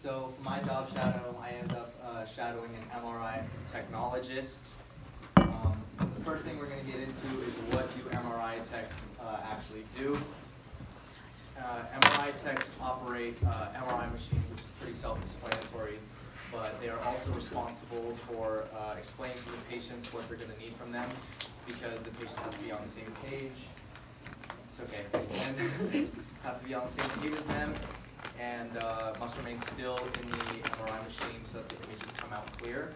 So for my job shadow, I ended up shadowing an MRI technologist. The first thing we're going to get into is what do MRI techs actually do. MRI techs operate MRI machines, which is pretty self-explanatory, but they are also responsible for explaining to the patients what they're going to need from them, because the patients have to be on the same page. It's okay. And have to be on the same page as them, and must remain still in the MRI machine so that the images come out clear.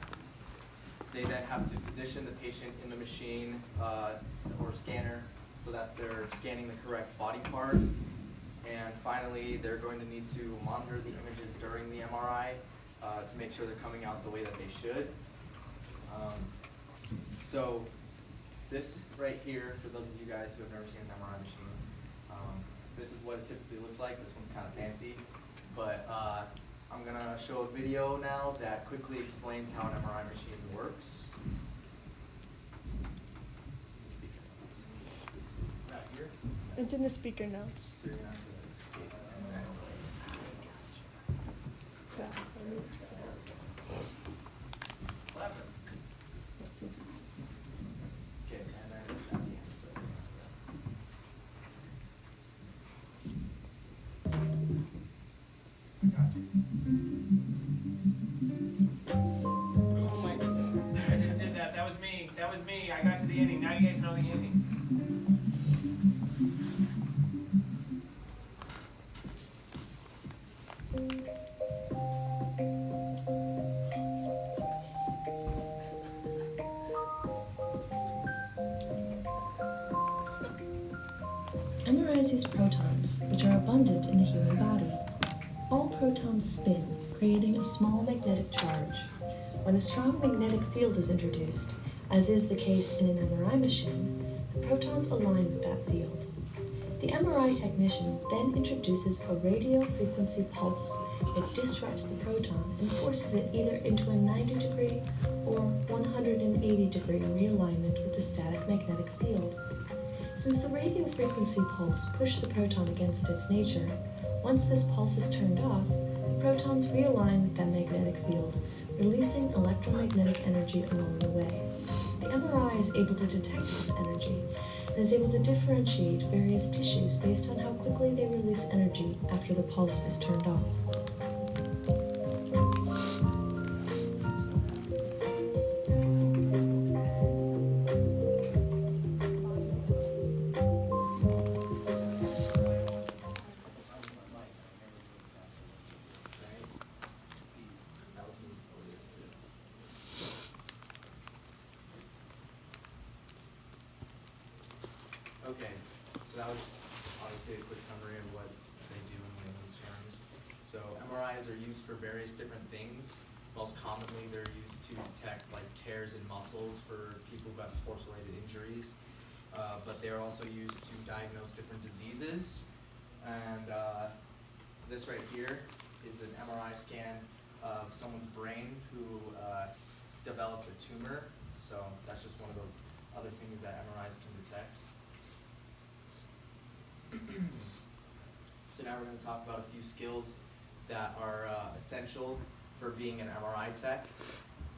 They then have to position the patient in the machine or scanner so that they're scanning the correct body part. And finally, they're going to need to monitor the images during the MRI to make sure they're coming out the way that they should. So this right here, for those of you guys who have never seen an MRI machine, this is what it typically looks like. This one's kind of fancy, but I'm going to show a video now that quickly explains how an MRI machine works. Is that here? It's in the speaker notes. So you're going to have to escape and then okay, and then it's at the end. So Oh my goodness. I just did that. That was me. That was me. I got to the ending. Now you guys know the ending. MRIs use protons, which are abundant in the human body. All protons spin, creating a small magnetic charge. When a strong magnetic field is introduced, as is the case in an MRI machine, the protons align with that field. The MRI technician then introduces a radio frequency pulse that disrupts the proton and forces it either into a 90-degree or 180-degree realignment with the static magnetic field. Since the radio frequency pulse pushed the proton against its nature, once this pulse is turned off, the protons realign with that magnetic field, releasing electromagnetic energy along the way. The MRI is able to detect this energy and is able to differentiate various tissues based on how quickly they release energy after the pulse is turned off. okay, so that was obviously a quick summary of what they do in layman's terms. So MRIs are used for various different things. Most commonly, they're used to detect like tears in muscles for people who have sports-related injuries. But they're also used to diagnose different diseases. And this right here is an MRI scan of someone's brain who developed a tumor. So that's just one of the other things that MRIs can detect. So now we're going to talk about a few skills that are essential for being an MRI tech.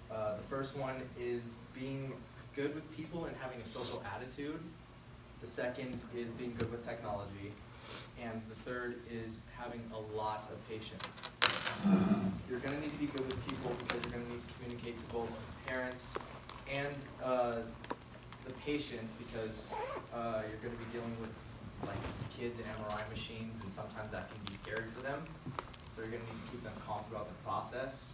The first one is being good with people and having a social attitude. The second is being good with technology. And the third is having a lot of patience. You're going to need to be good with people because you're going to need to communicate to both parents and the patients, because you're going to be dealing with like kids in MRI machines, and sometimes that can be scary for them. So you're going to need to keep them calm throughout the process.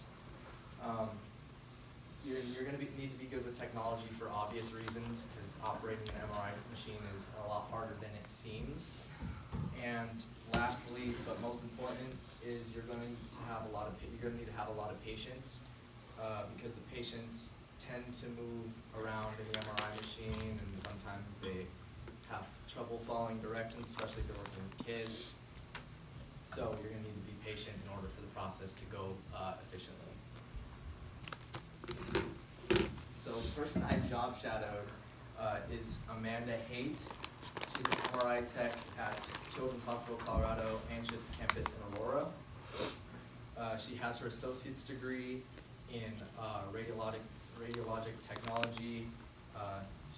You're going to need to be good with technology for obvious reasons, because operating an MRI machine is a lot harder than it seems. And lastly, but most important, is you're going to need to have a lot of patience, because the patients tend to move around in the MRI machine, and sometimes they have trouble following directions, especially if they're working with kids. So you're going to need to be patient in order for the process to go efficiently. So the person I job shadowed is Amanda Haight. She's an MRI tech at Children's Hospital Colorado Anschutz campus in Aurora. she has her associate's degree in radiologic technology.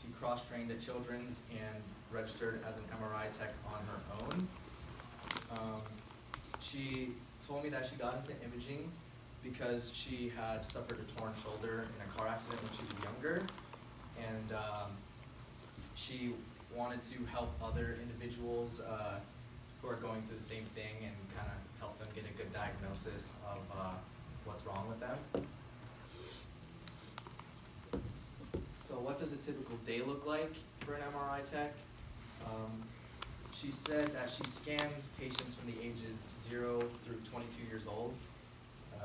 She cross-trained at Children's and registered as an MRI tech on her own. She told me that she got into imaging because she had suffered a torn shoulder in a car accident when she was younger, and she wanted to help other individuals who are going through the same thing and kind of help them get a good diagnosis of what's wrong with them. So what does a typical day look like for an MRI tech? She said that she scans patients from the ages 0 through 22 years old.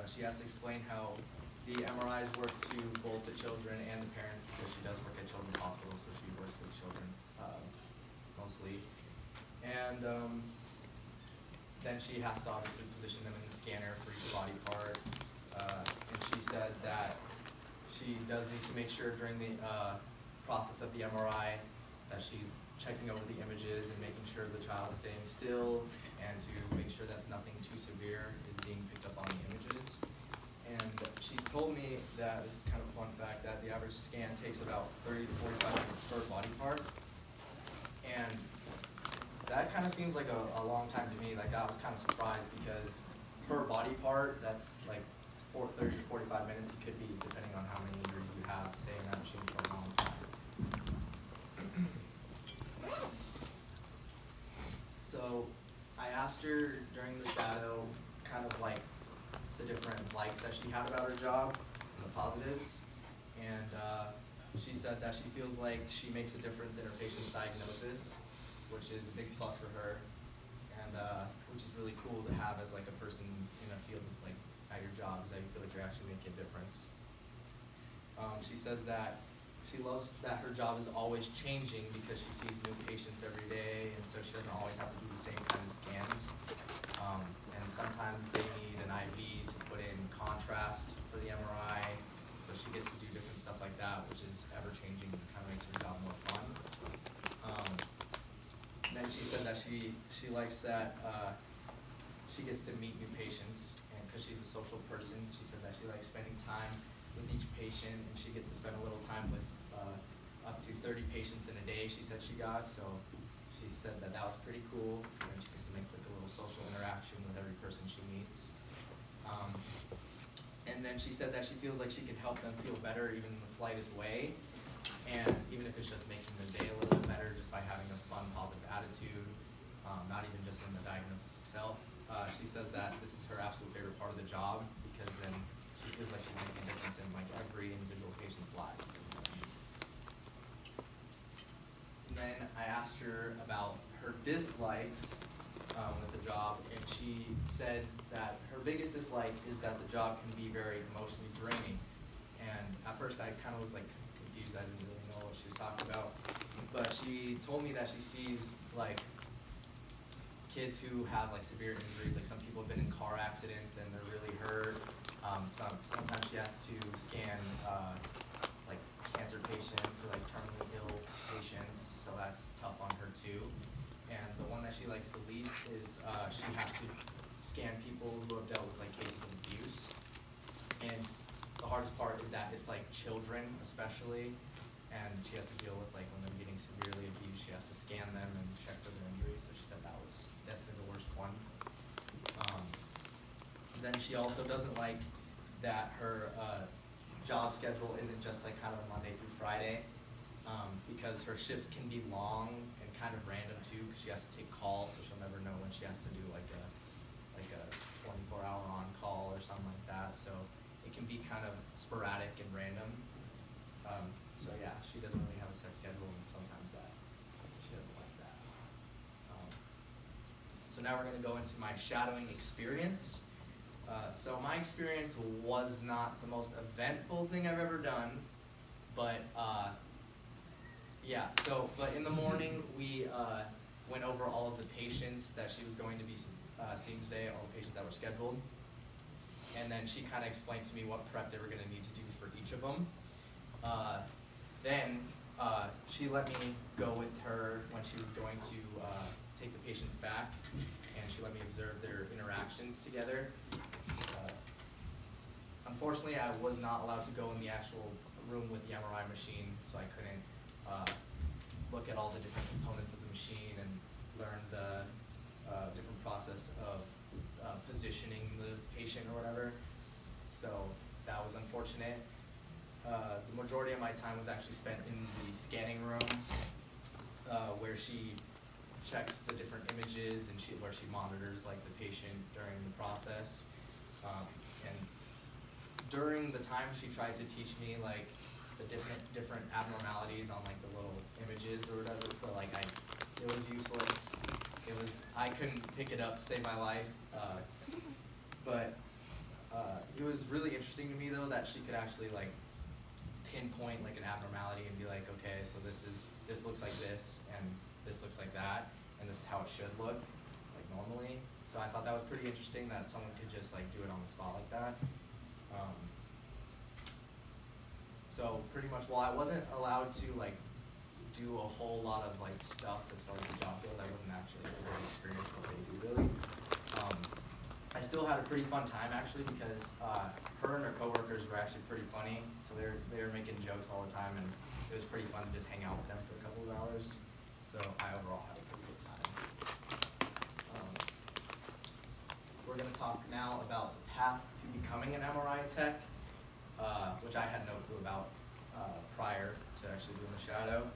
She has to explain how the MRIs work to both the children and the parents, because she does work at Children's Hospital, so she works with children mostly. And then she has to obviously position them in the scanner for each body part. And she said that she does need to make sure during the process of the MRI that she's checking over the images and making sure the child's staying still, and to make sure that nothing too severe is being picked up on the images. And she told me that, this is kind of a fun fact, that the average scan takes about 30 to 45 minutes per body part. And that kind of seems like a long time to me. Like, I was kind of surprised, because per body part, that's like 30 to 45 minutes. It could be, depending on how many injuries you have, stay in that machine for a long time. So I asked her during the shadow kind of like the different likes that she had about her job and the positives. And she said that she feels like she makes a difference in her patient's diagnosis, which is a big plus for her, and which is really cool to have as like a person in a field like at your job, is that you feel like you're actually making a difference. She says that she loves that her job is always changing, because she sees new patients every day, and so she doesn't always have to do the same kind of scans. And sometimes they need an IV to put in contrast for the MRI, so she gets to do different stuff like that, which is ever changing and kind of makes her job more fun. And then she said that she likes that she gets to meet new patients, and because she's a social person, she said that she likes spending time with each patient, and she gets to spend a little time with up to 30 patients in a day, she said she got. So she said that that was pretty cool, and she gets to make like a little social interaction with every person she meets. And then she said that she feels like she can help them feel better even in the slightest way, and even if it's just making their day a little bit better just by having a fun, positive attitude, not even just in the diagnosis itself. She says that this is her absolute favorite part of the job, because then she feels like she's making a difference in like every individual patient's life. And then I asked her about her dislikes with the job, and she said that her biggest dislike is that the job can be very emotionally draining. And at first I kind of was like confused, I didn't really know what she was talking about. But she told me that she sees like kids who have like severe injuries, like some people have been in car accidents and they're really hurt. Sometimes she has to scan like cancer patients or like terminally ill patients, so that's tough on her too. And the one that she likes the least is she has to scan people who have dealt with like cases of abuse. And the hardest part is that it's like children especially, and she has to deal with like when they're getting severely abused, she has to scan them and check for their injuries. So she said that was definitely the worst one. Then she also doesn't like that her job schedule isn't just like kind of Monday through Friday, because her shifts can be long and kind of random too, because she has to take calls, so she'll never know when she has to do like a 24-hour on call or something like that. So it can be kind of sporadic and random. So yeah, she doesn't really have a set schedule, and sometimes that she doesn't like that. So now we're going to go into my shadowing experience. So my experience was not the most eventful thing I've ever done, but yeah. But in the morning we went over all of the patients that she was going to be seeing today, all the patients that were scheduled, and then she kind of explained to me what prep they were going to need to do for each of them. Then she let me go with her when she was going to take the patients back, and she let me observe their interactions together. unfortunately, I was not allowed to go in the actual room with the MRI machine, so I couldn't look at all the different components of the machine and learn the different process of positioning the patient or whatever. So that was unfortunate. The majority of my time was actually spent in the scanning room, where she checks the different images and where she monitors like the patient during the process. And during the time she tried to teach me like the different abnormalities on like the little images or whatever, but like it was useless. I couldn't pick it up to save my life. But it was really interesting to me though that she could actually like pinpoint like an abnormality and be like, okay, so this looks like this and this looks like that and this is how it should look like normally. So I thought that was pretty interesting that someone could just like do it on the spot like that. So pretty much, while I wasn't allowed to like do a whole lot of like stuff as far as the job goes, I wasn't actually able to experience what they do really. I still had a pretty fun time actually because her and her coworkers were actually pretty funny. So they were making jokes all the time, and it was pretty fun to just hang out with them for a couple of hours. So I overall had a pretty good time. We're going to talk now about the path to becoming an MRI tech, which I had no clue about prior to actually doing the shadow.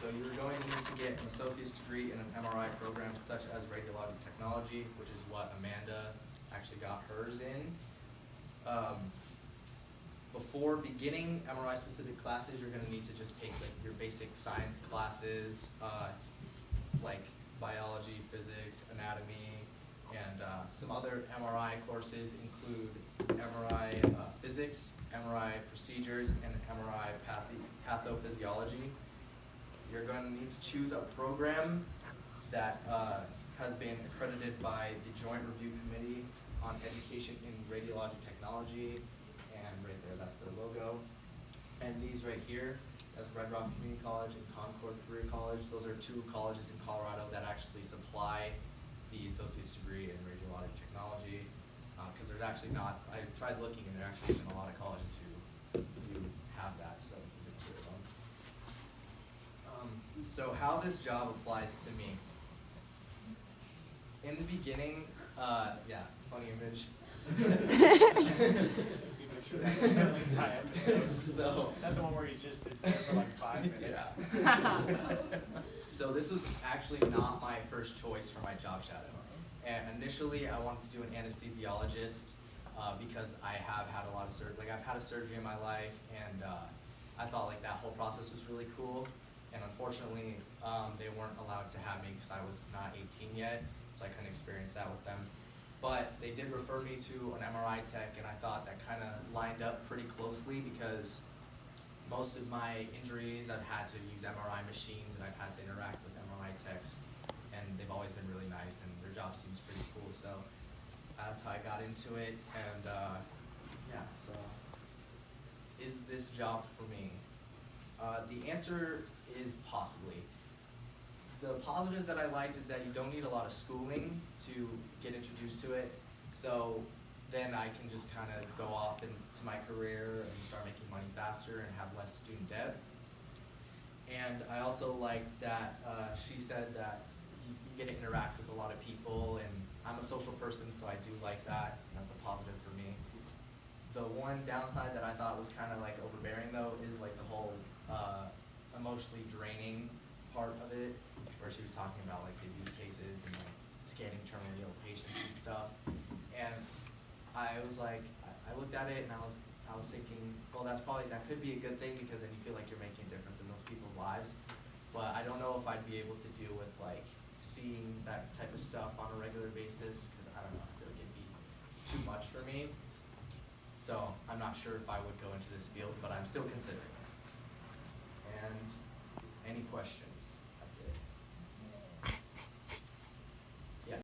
So you're going to need to get an associate's degree in an MRI program such as radiologic technology, which is what Amanda actually got hers in. Before beginning MRI specific classes, you're going to need to just take like your basic science classes, like biology, physics, anatomy, and some other MRI courses include MRI physics, MRI procedures, and MRI pathophysiology. You're going to need to choose a program that has been accredited by the Joint Review Committee on Education in Radiologic Technology, and right there, that's their logo. And these right here, that's Red Rocks Community College and Concord Career College. Those are two colleges in Colorado that actually supply the associate's degree in radiologic technology. Because there's actually not, I tried looking and there actually isn't a lot of colleges who do have that, so these are two of them. So how this job applies to me. In the beginning, yeah, funny image. So, That's the one where he just sits there for like 5 minutes. yeah. So this was actually not my first choice for my job shadow. And initially, I wanted to do an anesthesiologist because I have had a lot of I've had a surgery in my life, and I thought like that whole process was really cool. And unfortunately, they weren't allowed to have me because I was not 18 yet, so I couldn't experience that with them. But they did refer me to an MRI tech, and I thought that kind of lined up pretty closely because most of my injuries I've had to use MRI machines and I've had to interact with MRI techs, and they've always been really nice and their job seems pretty cool. So that's how I got into it, and yeah, so is this job for me? The answer is possibly. The positives that I liked is that you don't need a lot of schooling to get introduced to it. So then I can just kind of go off into my career and start making money faster and have less student debt. And I also liked that she said that you get to interact with a lot of people, and I'm a social person, so I do like that. That's a positive for me. The one downside that I thought was kind of like overbearing though is like the whole emotionally draining part of it, where she was talking about like the abuse cases and like scanning terminally ill patients and stuff. And I was like, I looked at it and I was thinking, well, that could be a good thing because then you feel like you're making a difference in those people's lives. But I don't know if I'd be able to deal with like seeing that type of stuff on a regular basis, because I don't know, I feel like it'd be too much for me. So I'm not sure if I would go into this field, but I'm still considering it. And any questions?